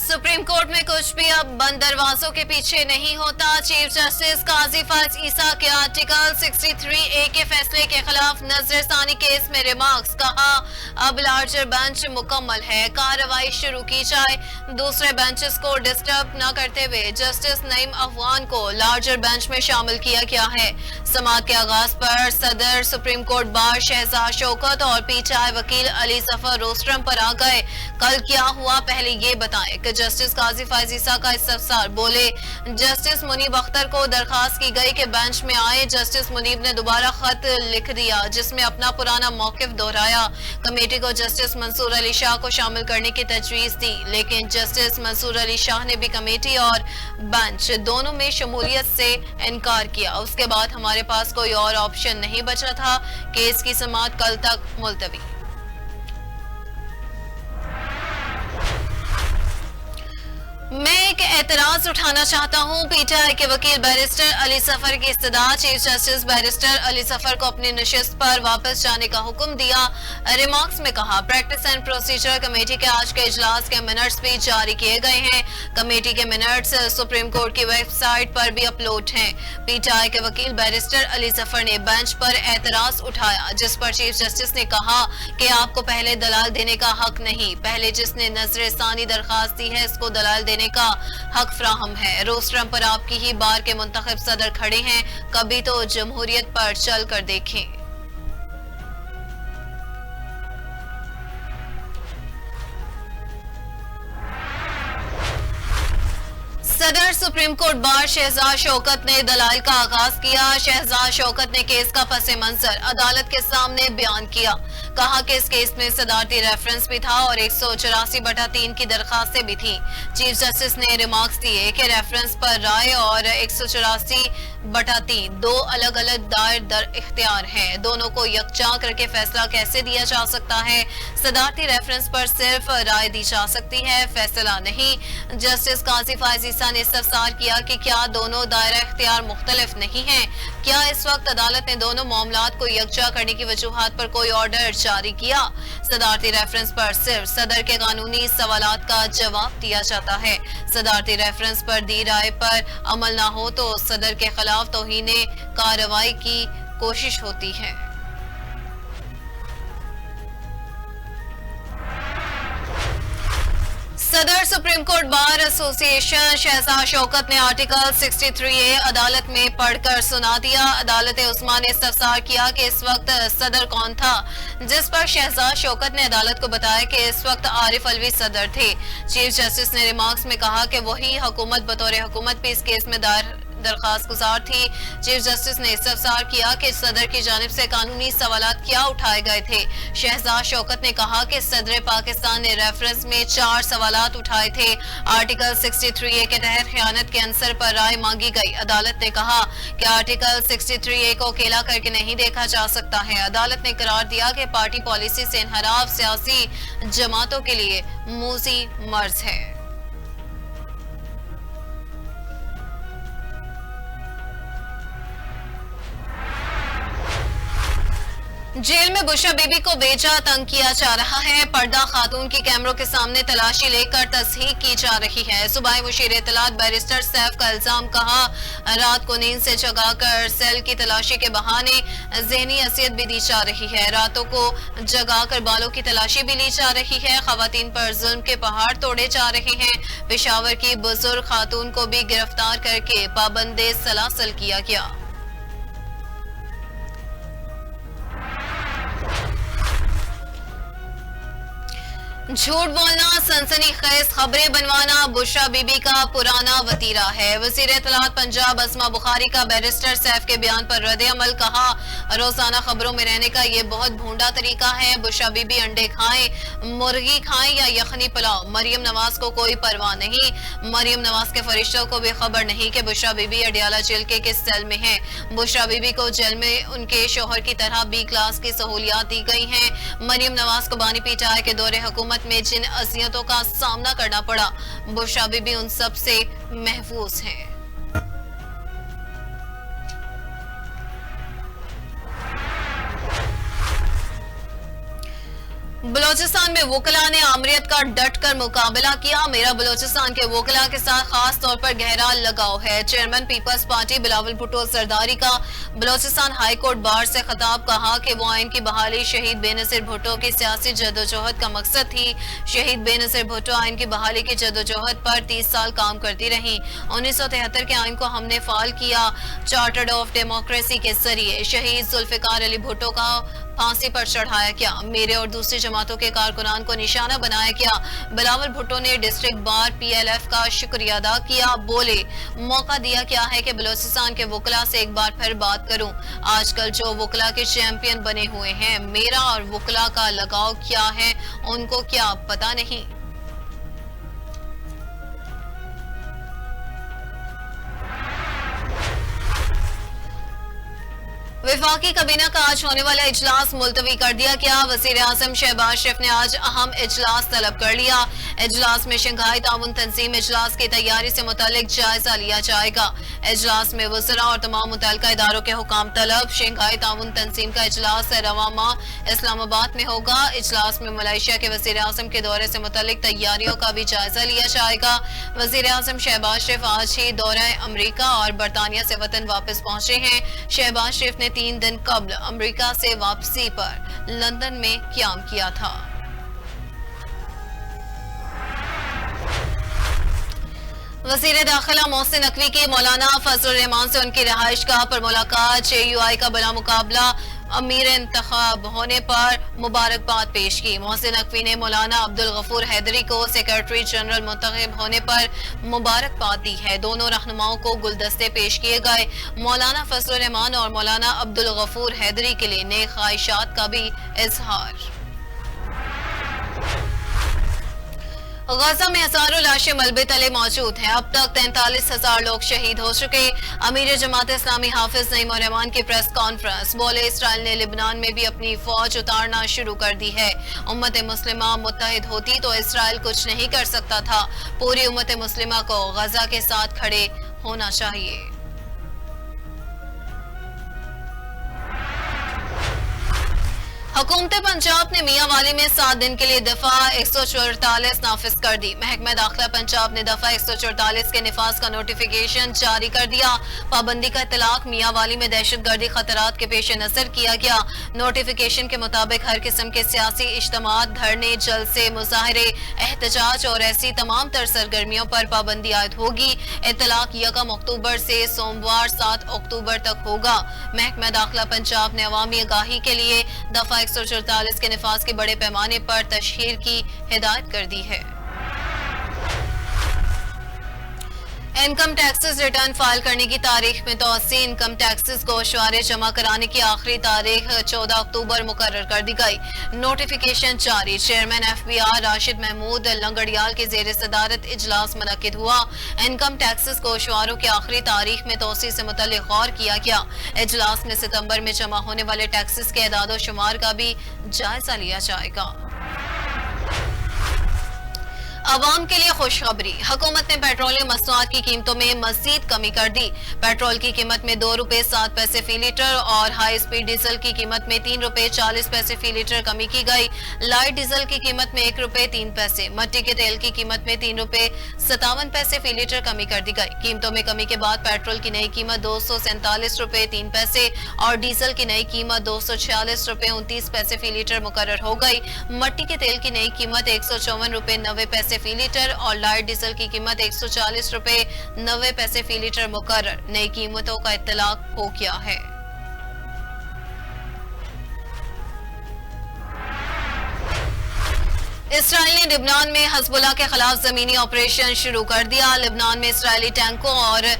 Supreme court में कुछ भी अब बंद दरवाजों के पीछे नहीं होता। चीफ जस्टिस काजी फायज ईसा के आर्टिकल 63A के फैसले के खिलाफ नजरसानी केस में रिमार्क्स। कहा अब लार्जर बेंच मुकम्मल है, कार्रवाई शुरू की जाए। दूसरे बेंचेस को डिस्टर्ब न करते हुए जस्टिस नईम अफगान को लार्जर बेंच में शामिल किया गया है। समाअत के आगाज पर सदर सुप्रीम कोर्ट बार शहजाद शौकत और पीटीआई वकील अली जफर रोस्टरम पर आ गए। कल क्या हुआ, पहले ये बताएं कि जस्टिस काजी फायज ईसा का इस्तफसार। बोले, जस्टिस मुनीब अख्तर को दरखास्त की गई कि बेंच में आए। जस्टिस मुनीब ने दोबारा खत लिख दिया जिसमें अपना पुराना मौकिफ दोहराया। कमेटी को जस्टिस मंसूर अली शाह को शामिल करने की तजवीज दी, लेकिन जस्टिस मंसूर अली शाह ने भी कमेटी और बेंच दोनों में शमूलियत से इनकार किया। उसके बाद हमारे पास कोई और ऑप्शन नहीं बचा था। केस की समाअत कल तक मुलतवी। मैं एक एतराज उठाना चाहता हूं। पीटीआई के वकील बैरिस्टर अली जफर की इस्तदा। Chief justice barrister Ali Zafar को अपनी नशिस्त पर वापस जाने का हुक्म दिया। रिमार्क्स में कहा, प्रैक्टिस एंड प्रोसीजर कमेटी के आज के इजलास के मिनट्स भी जारी किए गए हैं। कमेटी के मिनट्स सुप्रीम कोर्ट की वेबसाइट पर भी अपलोड हैं। पीटीआई के वकील बैरिस्टर अली जफर ने बेंच पर एतराज उठाया, जिस पर चीफ जस्टिस ने कहा कि आपको पहले दलाल देने का हक नहीं, पहले जिसने नजरसानी दरखास्त दी है इसको दलाल देने का हक फ्राहम है। रोस्टरम पर आपकी ही बार के मुंतखब सदर खड़े हैं, कभी तो जमहूरियत पर चल कर देखें। सदर सुप्रीम कोर्ट बार शहजाद शौकत ने दलाल का आगाज किया। शहजाद शौकत ने केस का पस मंजर अदालत के सामने बयान किया। कहा कि इस केस में सदारती रेफरेंस भी था और 184/3 की दरखास्तें भी थी। चीफ जस्टिस ने रिमार्क्स दिए कि रेफरेंस पर राय और 184/3 दो अलग अलग दायर दर इख्तियार हैं। दोनों को यकजा करके फैसला कैसे दिया जा सकता है? सदारती रेफरेंस पर सिर्फ राय दी जा सकती है, फैसला नहीं। जस्टिस काजी फायज ईसा ने इस्तफसार किया कि क्या दोनों दायरा इख्तियार मुख्तलिफ नहीं है? क्या इस वक्त अदालत ने दोनों मामलात को यकजा करने की वजूहात पर कोई ऑर्डर जारी किया? सदारती रेफरेंस पर सिर्फ सदर के कानूनी सवालात का जवाब दिया जाता है। सदारती रेफरेंस पर दी राय पर अमल ना हो तो सदर के खिलाफ तौहीने कार्रवाई की कोशिश होती है। सदर supreme court bar association Shahzad Shaukat ने आर्टिकल 63A अदालत में पढ़कर सुना दिया। अदालत उस्मान ने इस्तफसार किया कि इस वक्त सदर कौन था, जिस पर शहजाद शौकत ने अदालत को बताया कि इस वक्त आरिफ अलवी सदर थे। चीफ जस्टिस ने रिमार्क्स में कहा कि वही हुकूमत बतौर हुकूमत भी इस केस में दरखास्त गुजार थी। चीफ जस्टिस ने इस्तफसार किया कि सदर की जानिब से कानूनी सवालात क्या उठाए गए थे। शहजाद शौकत ने कहा कि सदर पाकिस्तान ने रेफरेंस में 4 सवालात उठाए थे। आर्टिकल 63A के तहत खयानत के अंसर पर राय मांगी गई। अदालत ने कहा कि आर्टिकल 63A को अकेला करके नहीं देखा जा सकता है। अदालत ने करार दिया कि पार्टी पॉलिसी से इनहराफ सियासी जमातों के लिए मूजी मर्ज है। जेल में बुशरा बीबी को बेजा तंग किया जा रहा है। पर्दा खातून की कैमरों के सामने तलाशी लेकर तस्हीक की जा रही है। सूबाई मुशीर इत्तलात बैरिस्टर सैफ का इल्जाम। कहा, रात को नींद से जगाकर सेल की तलाशी के बहाने ज़हनी असियत भी दी जा रही है। रातों को जगाकर बालों की तलाशी भी ली जा रही है। खवातीन पर जुल्म के पहाड़ तोड़े जा रहे हैं। पेशावर की बुजुर्ग खातून को भी गिरफ्तार करके पाबंदे सलासल किया गया। झूठ बोलना, सनसनीखेज खबरें बनवाना बुशरा बीबी का पुराना वतीरा है। वज़ीर इत्तलात पंजाब अस्मा बुखारी का बैरिस्टर सैफ के बयान पर रद्द अमल। कहा, रोजाना खबरों में रहने का ये बहुत भोंडा तरीका है। बुशरा बीबी अंडे खाएं, मुर्गी खाएं या यखनी पुलाव, मरियम नवाज को कोई परवाह नहीं। मरियम नवाज के फरिश्तों को भी खबर नहीं कि बुशरा बीबी अडियाला जेल के किस सेल में है। बुशरा बीबी को जेल में उनके शोहर की तरह B क्लास की सहूलियात दी गई हैं। मरियम नवाज को बानी पीटाई के दौरे हुकूमत में जिन अजियतों का सामना करना पड़ा, बुशरा बीबी उन सब से महफूज हैं। बलूचिस्तान में वकला ने आमरीत का डट कर मुकाबला किया। मेरा बलूचिस्तान के वकला के साथ खास तौर पर गहरा लगाव है। Chairman Peoples Party Bilawal Bhutto Zardari का बलूचिस्तान हाई कोर्ट बार से खिताब, कहा कि वो आइन की बहाली शहीद बेनजीर भुट्टो की सियासी जदोजहद का मकसद थी। शहीद बेनजीर भुट्टो आइन की बहाली की जदोजहद पर 30 साल काम करती रही। 1973 के आइन को हमने फाल किया चार्टर्ड ऑफ डेमोक्रेसी के जरिए। शहीद जुल्फिकार अली भुट्टो का फांसी पर चढ़ाया गया। मेरे और दूसरी जमातों के कारकुनान को निशाना बनाया गया। बिलावल भुट्टो ने डिस्ट्रिक्ट बार PLF का शुक्रिया अदा किया। बोले, मौका दिया क्या है कि बलूचिस्तान के वकला से एक बार फिर बात करूं। आजकल जो वकला के चैंपियन बने हुए हैं, मेरा और वकला का लगाव क्या है उनको क्या पता नहीं। वफाकी काबीना का आज होने वाला इजलास मुलतवी कर दिया गया। वजीर आजम शहबाज शरीफ ने आज अहम इजलास तलब कर लिया। इजलास में शंघाई ताउन तंजीम इजलास की तैयारी से मुतालिक जायजा लिया जाएगा। इजलास में वज़रा और तमाम मुतल्लिका इदारों के हुकाम तलब। शंघाई ताउन तंजीम का इजलास रवां माह इस्लामाबाद में होगा। इजलास में मलेशिया के वजीर आजम के दौरे से मुतालिक तैयारियों का भी जायजा लिया जाएगा। वजीर आजम शहबाज शरीफ आज ही दौरा अमरीका और बरतानिया से वतन वापस पहुंचे हैं। शहबाज शरीफ ने 3 दिन कबल अमेरिका से वापसी पर लंदन में क़याम किया था। वज़ीर दाखिला मोहसिन नकवी की मौलाना फजलुर रहमान से उनकी रिहाइश गाह पर मुलाकात। JUI का बड़ा मुकाबला अमीर इंतखाब होने पर मुबारकबाद पेश की। मोहसिन नकवी ने मौलाना अब्दुल गफूर हैदरी को सेक्रेटरी जनरल मुंतखब होने पर मुबारकबाद दी है। दोनों रहनुमाओं को गुलदस्ते पेश किए गए। मौलाना फजलुर रहमान और मौलाना अब्दुल गफूर हैदरी के लिए नेक ख्वाहिशात का भी इजहार। गजा में हजारों लाशें मलबे तले मौजूद हैं। अब तक 43,000 लोग शहीद हो चुके। अमीर जमात इस्लामी हाफिज नईम उर रहमान की प्रेस कॉन्फ्रेंस। बोले, इसराइल ने लिबनान में भी अपनी फौज उतारना शुरू कर दी है। उम्मत मुस्लिमा मुत्तहिद होती तो इसराइल कुछ नहीं कर सकता था। पूरी उम्मत मुस्लिमा को गजा के साथ खड़े होना चाहिए। हुकूमत पंजाब ने मियांवाली में 7 दिन के लिए दफा 144 नाफिज कर दी। महकमा दाखिला पंजाब ने दफा 144 के निफाज का नोटिफिकेशन जारी कर दिया। पाबंदी का इतलाक मियांवाली में दहशतगर्दी खतरात के पेश नजर किया गया। नोटिफिकेशन के मुताबिक हर किस्म के सियासी इज्तिमात, धरने, जलसे, मुजाहरे, एहतजाज और ऐसी तमाम तर सरगर्मियों पर पाबंदी आयद होगी। इतलाक 1 अक्टूबर से सोमवार 7 अक्टूबर तक होगा। महकमा दाखिला पंजाब ने अवामी आगाही के लिए दफा 144 के निफाज के बड़े पैमाने पर तशहीर की हिदायत कर दी है। इनकम टैक्सेस रिटर्न फाइल करने की तारीख में तोसी। इनकम टैक्सेस को गोशवारे जमा कराने की आखिरी तारीख 14 अक्टूबर मुकर्रर कर दी गई। नोटिफिकेशन जारी। चेयरमैन FBR राशिद महमूद लंगड़ियाल की जेर सदारत इजलास मुनक्किद हुआ। इनकम टैक्सेस को गोशवारों की आखिरी तारीख में तोसी से मुतल्लिक गौर किया गया। इजलास में सितंबर में जमा होने वाले टैक्सेस के एदाद शुमार का भी जायजा लिया जाएगा। अवाम के लिए खुशखबरी। हुकूमत ने पेट्रोलियम मसनूआत की कीमतों में मजीद कमी कर दी। पेट्रोल की कीमत में 2 रुपए 7 पैसे फी लीटर और हाई स्पीड डीजल की कीमत में 3 रुपए 40 पैसे फी लीटर कमी की गई। लाइट डीजल की कीमत में 1 रुपए 3 पैसे, मट्टी के तेल की कीमत में 3 रुपए 57 पैसे फी लीटर कमी कर दी गई। कीमतों में कमी के बाद पेट्रोल की नई कीमत 247 रुपए 3 पैसे और डीजल की नई कीमत 246 रुपए 29 पैसे फी लीटर मुकर्रर हो गई। मट्टी के तेल की नई कीमत 154 रुपए 90 पैसे फी लीटर और लाइट डीजल की कीमत 140 रुपए 90 पैसे फी लीटर मुकर्रर। नई कीमतों का इत्तलाक हो गया है। इसराइल ने लिबनान में हिजबुल्लाह के खिलाफ जमीनी ऑपरेशन शुरू कर दिया। लिबनान में इसराइली टैंकों और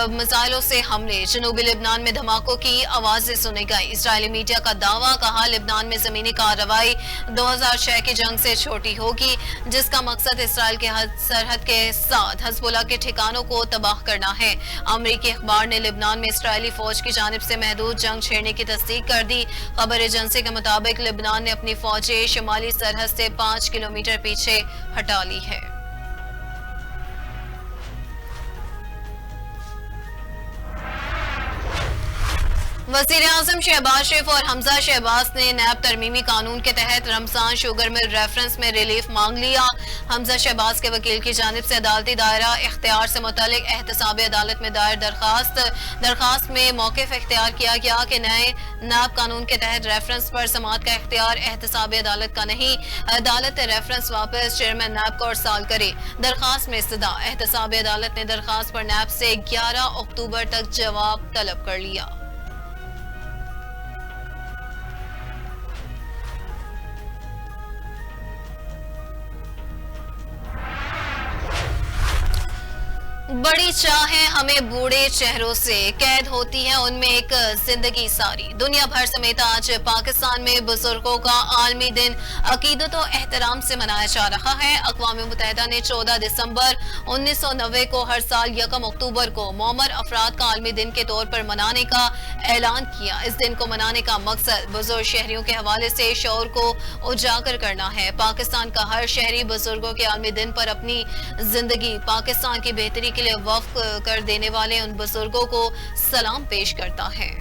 मिसाइलों से हमले। जनूबी लिबनान में धमाकों की आवाजें सुनी गई। इसराइली मीडिया का दावा, कहा लिबनान में जमीनी कार्रवाई 2006 की जंग से छोटी होगी, जिसका मकसद इसराइल के सरहद के साथ हिजबुल्लाह के ठिकानों को तबाह करना है। अमरीकी अखबार ने लिबनान में इसराइली फौज की जानिब से महदूद जंग छेड़ने की तस्दीक कर दी। खबर एजेंसी के मुताबिक लिबनान ने अपनी फौजें शुमाली सरहद से 5 किलोमीटर पीछे हटा ली है। वज़ीर आज़म शहबाज शरीफ और हमजा शहबाज ने नैब तरमीमी कानून के तहत रमजान शुगर मिल रेफरेंस में रिलीफ मांग लिया। हमजा शहबाज के वकील की जानिब से अदालती दायरा इख्तियार से मुतालिक एहतसाब अदालत में दायर दरखास्त में मौक़िफ़ इख्तियार किया गया कि नए नैब कानून के तहत रेफरेंस पर समाअत का इख्तियार एहतसाब अदालत का नहीं, अदालत रेफरेंस वापस चेयरमैन नैब को अरसाल करे। दरखास्त में इस्तदा एहतसाब अदालत ने दरखास्त पर नैब से 11 अक्टूबर तक जवाब तलब कर लिया। बड़ी चाहें हमें बूढ़े चेहरों से कैद होती है उनमें एक जिंदगी सारी। दुनिया भर समेत आज पाकिस्तान में बुजुर्गों का आलमी दिन अकीदत और एहतराम से मनाया जा रहा है। अक़वाम मुत्तहिदा ने 14 दिसंबर 1990 को हर साल 1 अक्टूबर को मौमर अफराद का आलमी दिन के तौर पर मनाने का ऐलान किया। इस दिन को मनाने का मकसद बुजुर्ग शहरियों के हवाले से शऊर को उजागर करना है। पाकिस्तान का हर शहरी बुजुर्गों के आलमी दिन पर अपनी जिंदगी पाकिस्तान की बेहतरी के लिए वक्फ कर देने वाले उन बुजुर्गों को सलाम पेश करता है।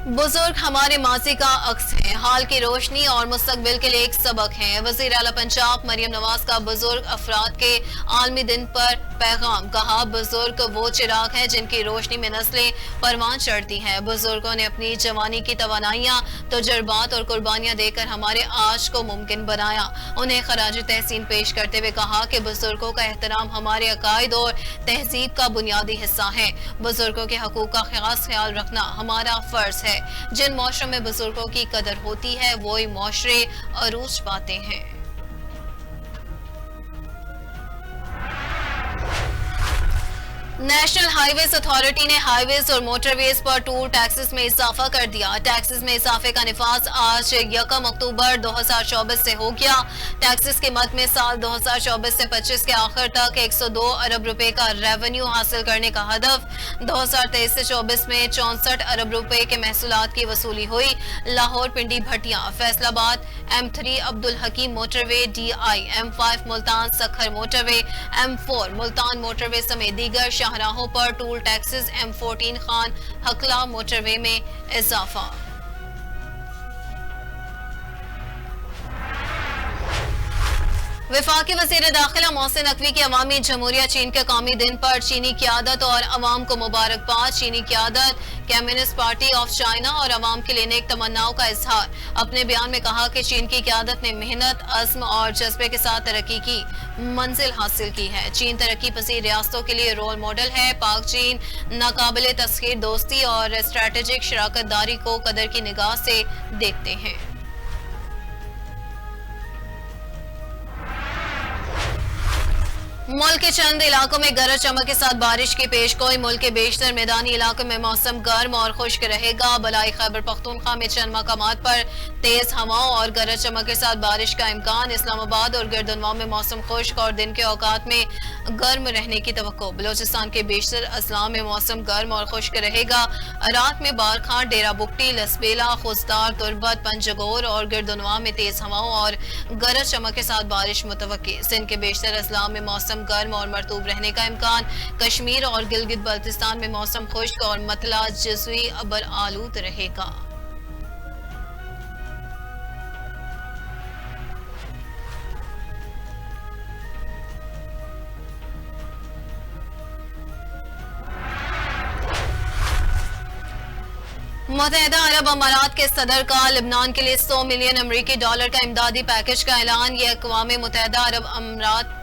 बुजुर्ग हमारे माजी का अक्स है, हाल की रोशनी और मुस्तकबिल के लिए एक सबक है। वज़ीर आला पंजाब मरियम नवाज का बुजुर्ग अफराद के आलमी दिन पर पैगाम। कहा, बुजुर्ग वो चिराग हैं जिनकी रोशनी में नस्लें परवान चढ़ती हैं। बुजुर्गों ने अपनी जवानी की तवानाइयां, तजुर्बात और कुर्बानियां देकर हमारे आज को मुमकिन बनाया। उन्हें खराज तहसीन पेश करते हुए कहा कि बुजुर्गों का एहतराम हमारे अकायद और तहजीब का बुनियादी हिस्सा है। बुजुर्गों के हकूक का खास ख्याल रखना हमारा फर्ज है। जिन मुआशरों में बुजुर्गों की कदर होती है वही मुआशरे अरूज पाते हैं। नेशनल हाईवेज अथॉरिटी ने हाईवेज और मोटरवेज पर टूल टैक्सेस में इजाफा कर दिया। टैक्सेस में इजाफे का निफाज आज 1 अक्टूबर 2024 से हो गया। टैक्सेस की मद में साल 2024 से 25 के आखिर तक 102 अरब रुपए का रेवेन्यू हासिल करने का हदफ। 2023 से 24 में 64 अरब रुपए के महसूलात की वसूली हुई। Lahore Pindi Bhattian Faisalabad M3 Abdul Hakeem motorway DI, M5 Multan Sukkur motorway, M4 Multan motorway समेत दीगर शाहराहों पर toll taxes, M14 Khan Hakla motorway में इजाफा। वफाकी वज़ीर दाखिला मोहसिन नकवी की अवामी जमहूरिया चीन के कौमी दिन पर चीनी क़यादत और अवाम को मुबारकबाद। चीनी क़यादत, कम्युनिस्ट पार्टी ऑफ चाइना और अवाम के लिए नेक तमन्नाओं का इजहार। अपने बयान में कहा कि चीन की क़यादत ने मेहनत, अज़्म और जज्बे के साथ तरक्की की मंजिल हासिल की है। चीन तरक्की पसीर रियासतों के लिए रोल मॉडल है। पाक चीन नाकाबिले तस्खीर दोस्ती और स्ट्रेटेजिक शराकत दारी को कदर की निगाह से देखते हैं। मुल्क के चंद इलाकों में गरज चमक के साथ बारिश की पेशगोई। मुल्क के बेशतर मैदानी इलाकों में मौसम गर्म और खुश्क रहेगा। बलाई खैबर पख्तूनख्वा में चंद मकामात पर तेज हवाओं और गरज चमक के साथ बारिश का इम्कान। इस्लामाबाद और गिरदनवा में मौसम खुश्क और दिन के औकात में गर्म रहने की तवक्को। बलोचिस्तान के बेशतर अजला में मौसम गर्म और खुश्क रहेगा। रात में बारखां, डेरा बुगटी, लसबेला, खुजदार, तुरबत, पंजगोर और गिरदनवा में तेज हवाओं और गरज चमक के साथ बारिश मुतवक्की। सिंध के बेशतर अजला में मौसम गर्म और मरतूब रहने का इम्कान। कश्मीर और गिलगित बल्तिस्तान में मौसम खुश्क और मतला जज़वी अबर आलूद रहेगा। मुत्तहिदा अरब अमारात के सदर का लेबनान के लिए 100 मिलियन अमरीकी डॉलर का इमदादी पैकेज का ऐलान। ये अक़वाम मुत्तहिदा अरब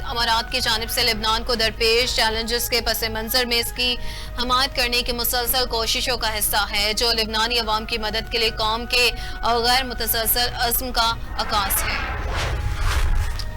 अमारात की जानिब से लेबनान को दरपेश चैलेंजेस के पस मंजर में इसकी हमायत करने की मुसलसल कोशिशों का हिस्सा है, जो लेबनानी अवाम की मदद के लिए कौम के और गैर मुतसलसल अज़्म का अकास है।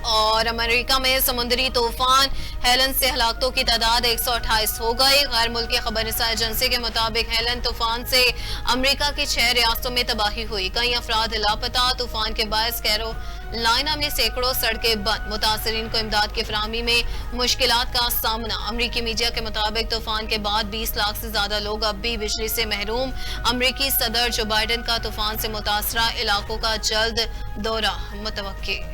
और अमेरिका में समुद्री तूफान हेलन से हलाकतों की तादाद 128 हो गई। गैर मुल्की खबर रसा एजेंसी के मुताबिक हेलन तूफान से अमेरिका की 6 रियासतों में तबाही हुई। कई अफराद लापता। तूफान के बायस कैरोलाइना में सैकड़ों सड़कें बंद। मुतासरीन को इमदाद की फराहमी में मुश्किलात का सामना। अमरीकी मीडिया के मुताबिक तूफान के बाद 20 लाख से ज्यादा लोग अब भी बिजली से महरूम। अमरीकी सदर जो बाइडन का तूफान से मुतासरा इलाकों का जल्द दौरा मुतवक्की।